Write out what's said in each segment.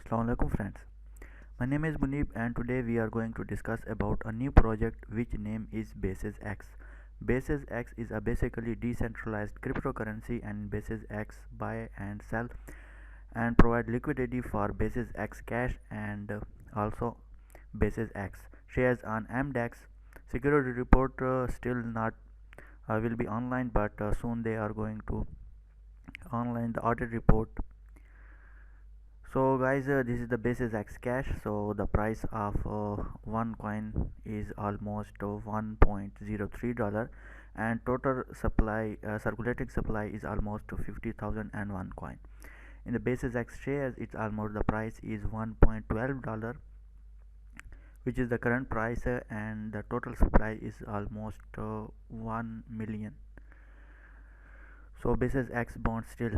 Assalamualaikum friends. My name is Munib and today we are going to discuss about a new project which name is Basis X. Basis X is a basically decentralized cryptocurrency and Basis X buy and sell and provide liquidity for Basis X cash and also Basis X shares on MDEX. Security report still not will be online but soon they are going to online the audit report. So guys, this is the Basis X cash. So the price of one coin is almost $1.03, and total supply circulating supply is almost 50,001 coin. In the Basis X shares, it's almost the price is $1.12, which is the current price, and the total supply is almost 1 million. So Basis X bond still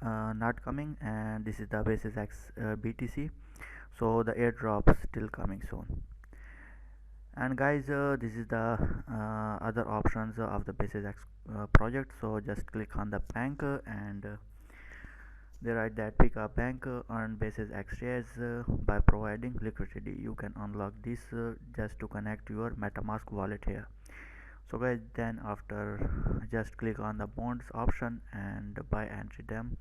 not coming, and this is the Basis X BTC. So the airdrop still coming soon. And guys, this is the other options of the Basis X project. So just click on the bank and they write that pick a bank earn Basis X shares by providing liquidity. You can unlock this just to connect your MetaMask wallet here. So guys, then after just click on the bonds option and buy and redeem.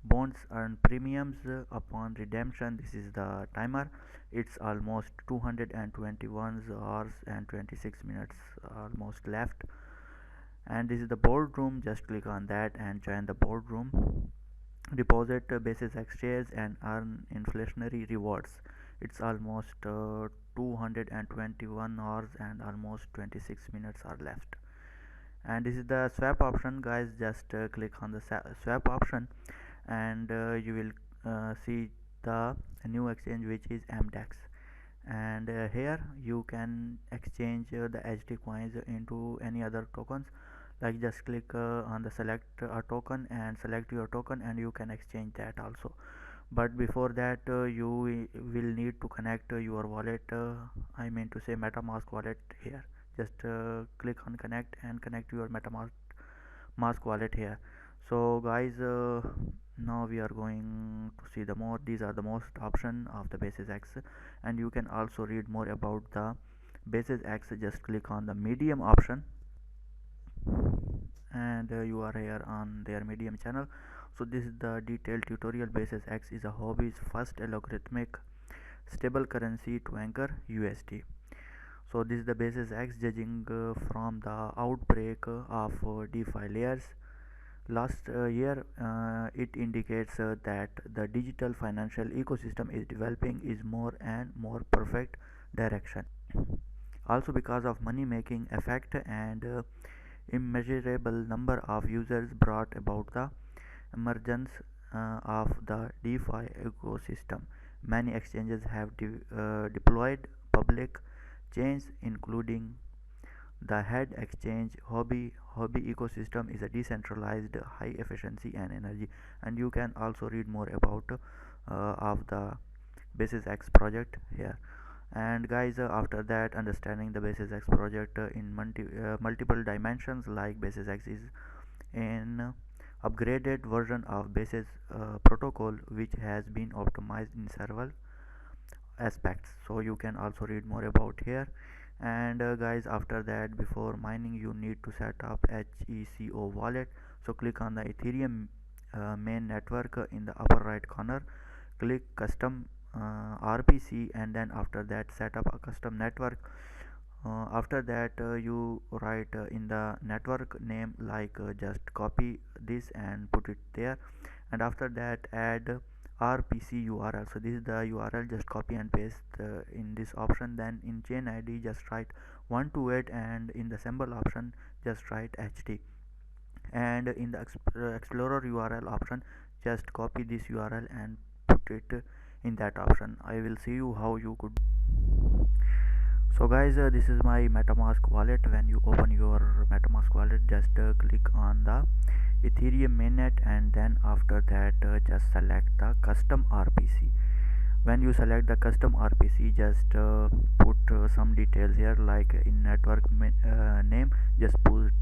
Bonds earn premiums upon redemption. This is the timer. It's almost 221 hours and 26 minutes almost left. And this is the boardroom. Just click on that and join the boardroom. Deposit Basis X shares and earn inflationary rewards. It's almost 221 hours and almost 26 minutes are left. And this is the swap option, guys. Just click on the swap option and you will see the new exchange, which is MDEX. And here you can exchange the HD coins into any other tokens. Like just click on the select a token and select your token, and you can exchange that also. But before that you will need to connect your wallet, I mean to say MetaMask wallet here. Just click on connect and connect your MetaMask wallet here. So guys, now we are going to see the more. These are the most option of the Basis X, and you can also read more about the Basis X. Just click on the medium option and you are here on their medium channel. So this is the detailed tutorial. Basis X is a hobby's first algorithmic stable currency to anchor USD. So this is the Basis X. Judging from the outbreak of DeFi layers last year, it indicates that the digital financial ecosystem is developing is more and more perfect direction. Also because of money making effect and immeasurable number of users brought about the emergence of the DeFi ecosystem. Many exchanges have deployed public chains, including the head exchange. Hobby ecosystem is a decentralized, high efficiency and energy. And you can also read more about of the Basis X project here. And guys, after that, understanding the Basis X project in multiple dimensions, like Basis X is an upgraded version of Basis protocol, which has been optimized in several aspects. So you can also read more about here. And guys, after that, before mining you need to set up HECO wallet. So click on the Ethereum main network in the upper right corner, click custom RPC, and then after that set up a custom network. After that you write in the network name, like just copy this and put it there. And after that add RPC URL. So this is the URL, just copy and paste in this option. Then in chain ID just write 128, and in the symbol option just write HT. And in the explorer URL option just copy this URL and put it in that option. I will see you how you could. So guys, this is my MetaMask wallet. When you open your MetaMask wallet, just click on the Ethereum mainnet, and then after that just select the custom RPC. When you select the custom RPC, just put some details here, like in network name just put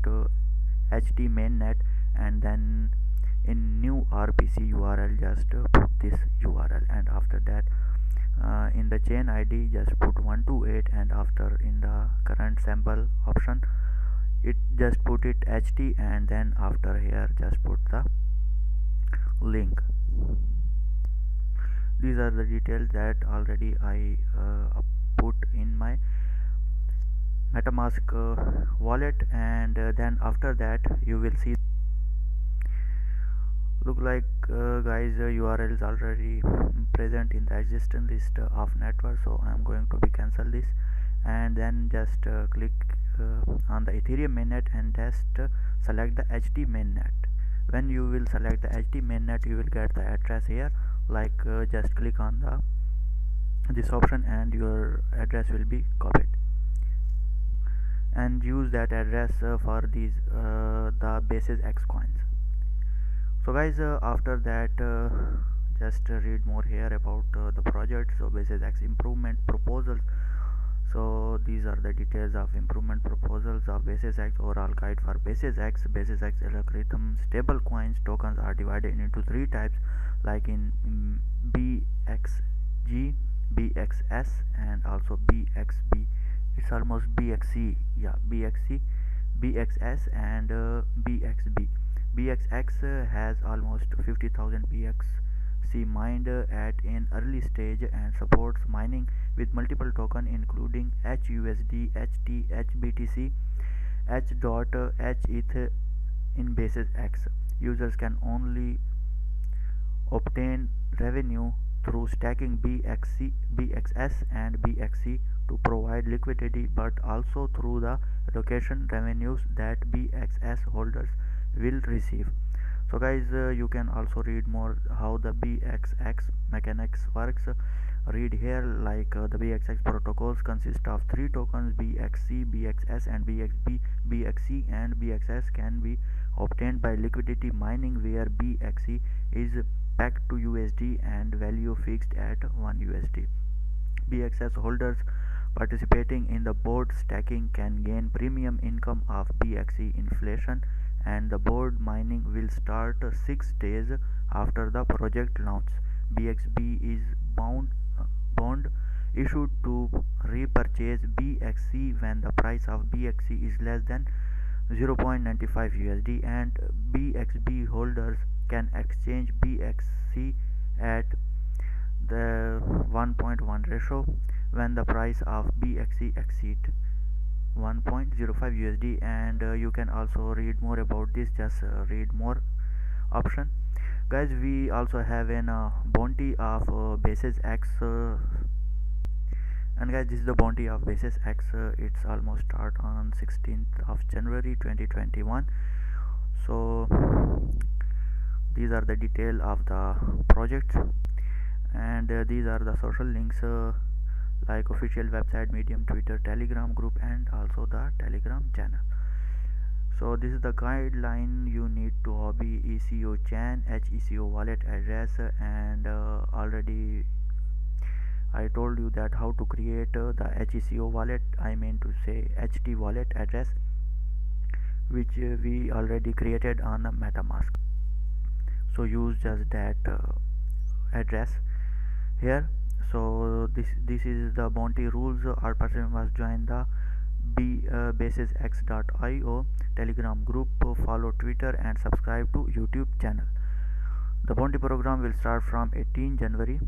HT mainnet, and then in new RPC URL just put this URL, and after that in the chain ID just put 128, and after in the current sample option it just put it HT, and then after here just put the link. These are the details that already I put in my MetaMask wallet, and then after that you will see look like guys URL is already present in the existing list of network. So I am going to be cancel this, and then just click on the Ethereum mainnet and just select the HT mainnet. When you will select the HT mainnet, you will get the address here, like just click on the this option and your address will be copied, and use that address for these the Basis X coins. So guys after that just read more here about the project. So Basis X improvement proposals. So these are the details of improvement proposals of Basis X. Overall guide for Basis X. Basis X algorithm stable coins tokens are divided into three types, like in BXG, BXS, and also BXB. It's almost BXC, yeah, BXC, BXS, and BXB. BXX has almost 50,000 BXC mined at an early stage and supports mining with multiple tokens including HUSD, HT, HBTC, H.ETH in Basis X. Users can only obtain revenue through stacking BXC, BXS and BXC to provide liquidity, but also through the allocation revenues that BXS holders will receive. So guys you can also read more how the BXX mechanics works. Read here, like the BXX protocols consist of three tokens, BXC, BXS, and BXB. BXC and BXS can be obtained by liquidity mining, where BXC is pegged to USD and value fixed at 1 USD. BXS holders participating in the board stacking can gain premium income of BXC inflation, and the board mining will start 6 days after the project launch. BXB is bond issued to repurchase BXC when the price of BXC is less than 0.95 USD, and BXB holders can exchange BXC at the 1.1 ratio when the price of BXC exceeds 1.05 USD. And you can also read more about this, just read more option. Guys we also have an bounty of Basis X, and guys this is the bounty of Basis X. It's almost start on 16th of January 2021. So these are the detail of the project, and these are the social links like official website, Medium, Twitter, Telegram group, and also the Telegram channel. So this is the guideline you need to hobby ECO chain, HECO wallet address, and already I told you that how to create the HECO wallet, I mean to say HT wallet address, which we already created on MetaMask. So use just that address here. So this is the bounty rules. All person must join the basisx.io Telegram group, follow Twitter, and subscribe to YouTube channel. The bounty program will start from 18 January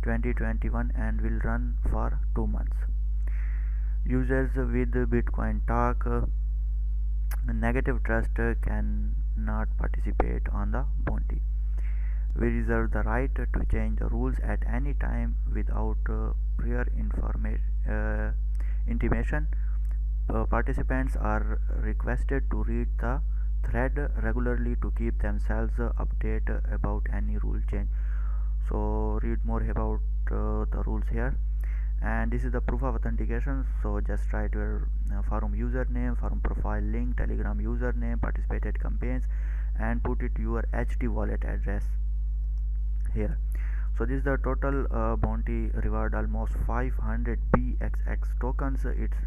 2021 and will run for 2 months. Users with Bitcoin Talk negative trust cannot participate on the bounty. We reserve the right to change the rules at any time without prior intimation. Participants are requested to read the thread regularly to keep themselves updated about any rule change. So read more about the rules here. And this is the proof of authentication. So just write your forum username, forum profile link, Telegram username, participated campaigns, and put it your HT wallet address here. So this is the total bounty reward, almost 500 BXX tokens. It's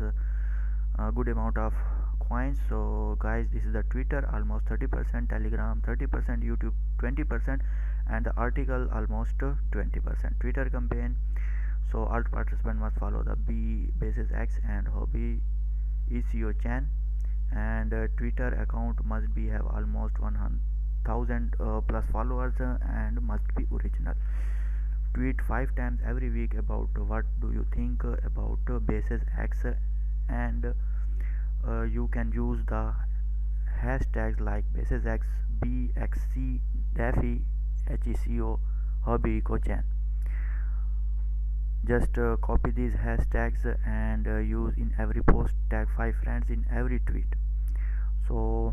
a good amount of coins. So guys, this is the Twitter almost 30%, Telegram 30%, YouTube 20%, and the article almost 20%. Twitter campaign, so all participants must follow the B basis X and hobby ECO chain, and Twitter account must be have almost 1,000 plus followers and must be original. Tweet 5 times every week about what do you think about basis X, and you can use the hashtags like basis X, BXC, DeFi, HECO, hobby ecochain. Just copy these hashtags and use in every post. Tag 5 friends in every tweet. So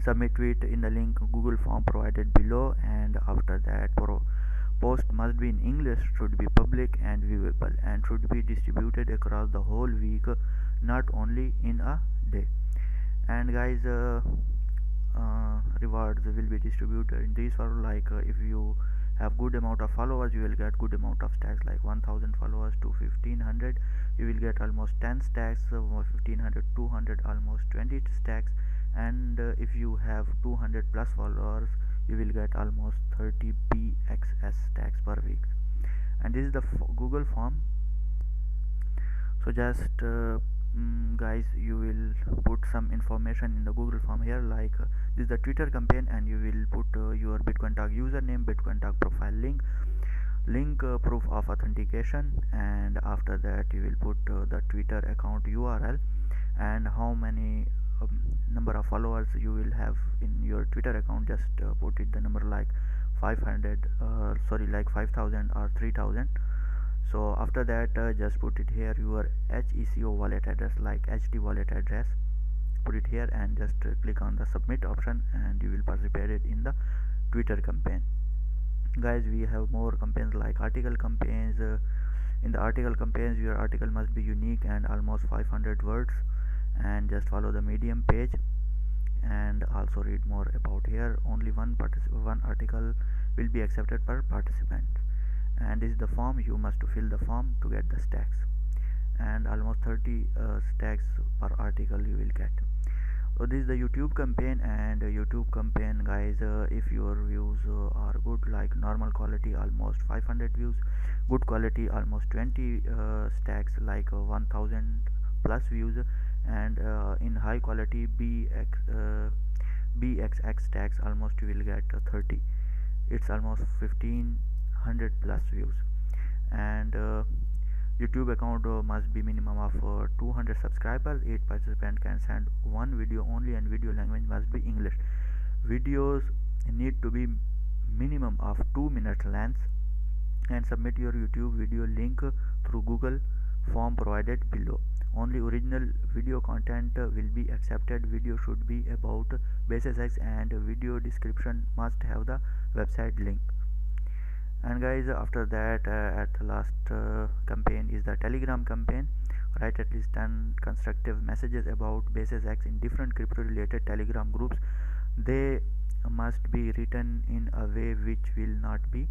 submit tweet in the link Google form provided below, and after that post must be in English, should be public and viewable, and should be distributed across the whole week, not only in a day. And guys, rewards will be distributed in these for like if you have good amount of followers, you will get good amount of stacks, like 1000 followers to 1500 you will get almost 10 stacks, 1500 200 almost 20 stacks, and if you have 200 plus followers you will get almost 30 BXS stacks per week. And this is the Google form. So just guys, you will put some information in the Google form here, like this is the Twitter campaign, and you will put your Bitcoin Talk username, Bitcoin Talk profile link proof of authentication, and after that you will put the Twitter account URL and how many number of followers you will have in your Twitter account. Just put it the number like 500 sorry like 5000 or 3000. So after that just put it here your HECO wallet address, like HD wallet address, put it here and just click on the submit option, and you will participate in the Twitter campaign. Guys, we have more campaigns like article campaigns. In the article campaigns, your article must be unique and almost 500 words, and just follow the Medium page and also read more about here. Only one article will be accepted per participant, and this is the form. You must fill the form to get the stacks, and almost 30 stacks per article you will get. So this is the YouTube campaign, and YouTube campaign guys, if your views are good, like normal quality almost 500 views, good quality almost 20 stacks, like 1000 plus views, and in high quality BXX stacks almost you will get 30. It's almost 1500 plus views. And YouTube account must be minimum of 200 subscribers. 8 participants can send one video only, and video language must be English. Videos need to be minimum of 2 minutes length, and submit your YouTube video link through Google form provided below. Only original video content will be accepted. Video should be about basis X, and video description must have the website link. And guys, after that at the last campaign is the Telegram campaign. Write at least 10 constructive messages about basis X in different crypto related Telegram groups. They must be written in a way which will not be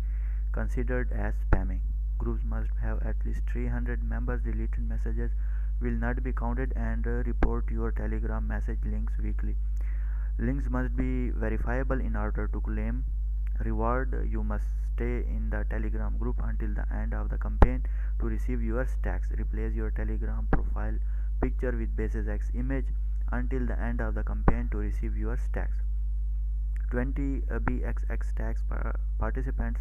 considered as spamming. Groups must have at least 300 members. Deleted messages will not be counted, and report your Telegram message links weekly. Links must be verifiable in order to claim reward. You must stay in the Telegram group until the end of the campaign to receive your stacks. Replace your Telegram profile picture with basis X image until the end of the campaign to receive your stacks. 20 BXX stacks per participants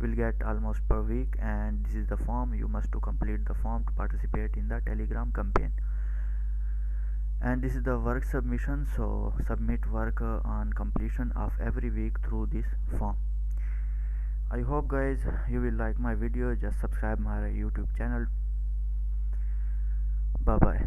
will get almost per week, and this is the form. You must to complete the form to participate in the Telegram campaign. And this is the work submission. So submit work on completion of every week through this form. I hope guys you will like my video. Just subscribe my YouTube channel. Bye bye.